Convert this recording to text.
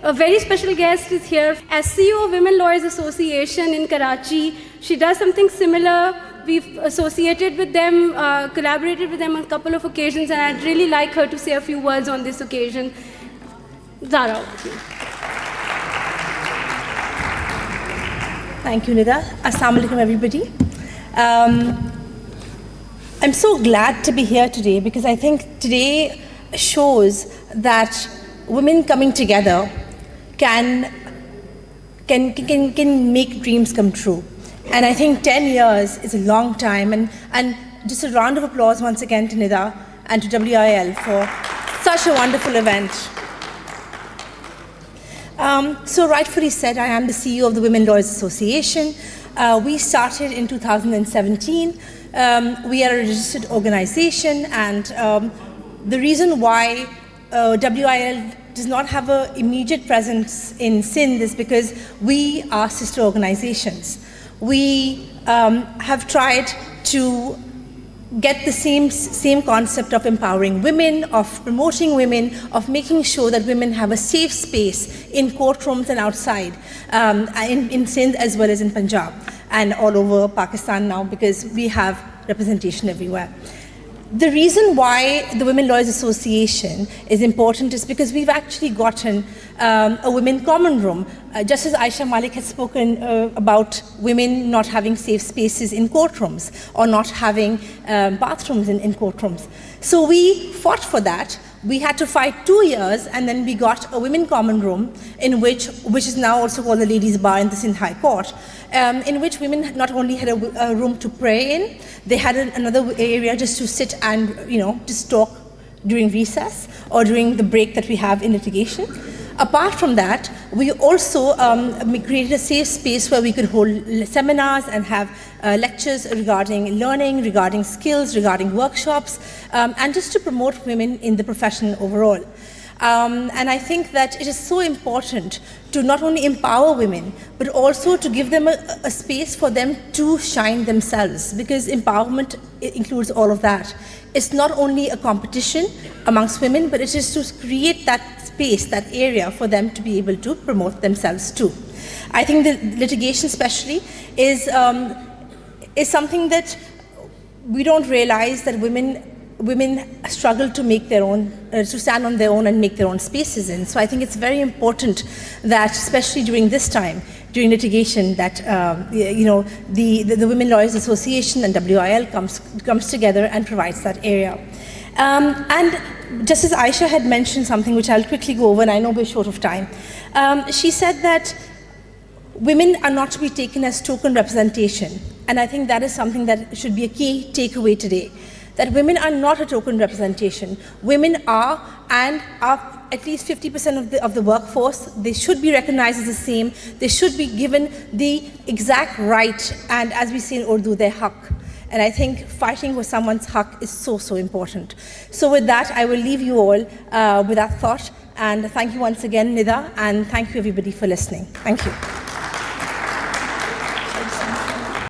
a very special guest is here. As CEO of Women Lawyers Association in Karachi, she does something similar. We've associated with them, collaborated with them on a couple of occasions, and I'd really like her to say a few words on this occasion. Zara, over to you. Thank you, Nida. Assalamu alaikum, everybody. I'm so glad to be here today because I think today shows that women coming together can make dreams come true. And I think 10 years is a long time. And just a round of applause once again to Nida and to WIL for such a wonderful event. So rightfully said, I am the CEO of the Women Lawyers Association. We started in 2017. We are a registered organization, and the reason why WIL does not have an immediate presence in Sindh is because we are sister organizations. We have tried to get the same concept of empowering women, of promoting women, of making sure that women have a safe space in courtrooms and outside, in Sindh as well as in Punjab and all over Pakistan now, because we have representation everywhere. The reason why the Women Lawyers Association is important is because we've actually gotten a women common room. Just as Aisha Malik has spoken about women not having safe spaces in courtrooms or not having bathrooms in courtrooms. So we fought for that. We had to fight 2 years, and then we got a women common room which is now also called the Ladies Bar in the Sindh High Court, in which women not only had a room to pray in, they had another area just to sit and just talk during recess or during the break that we have in litigation. Apart from that, we also created a safe space where we could hold seminars and have lectures regarding learning, regarding skills, regarding workshops, and just to promote women in the profession overall. And I think that it is so important to not only empower women, but also to give them a space for them to shine themselves, because empowerment includes all of that. It's not only a competition amongst women, but it is to create that space, that area for them to be able to promote themselves too. I think the litigation especially is something that we don't realize, that women struggle to make their own, to stand on their own and make their own spaces in. So I think it's very important that, especially during this time, during litigation, that the Women Lawyers Association and WIL comes together and provides that area. And just as Aisha had mentioned something which I'll quickly go over, and I know we're short of time, she said that women are not to be taken as token representation. And I think that is something that should be a key takeaway today, that women are not a token representation. Women are, and are at least 50% of the workforce. They should be recognized as the same. They should be given the exact right, and as we say in Urdu, their haq. And I think fighting for someone's haq is so, so important. So with that, I will leave you all with that thought. And thank you once again, Nida, and thank you everybody for listening. Thank you.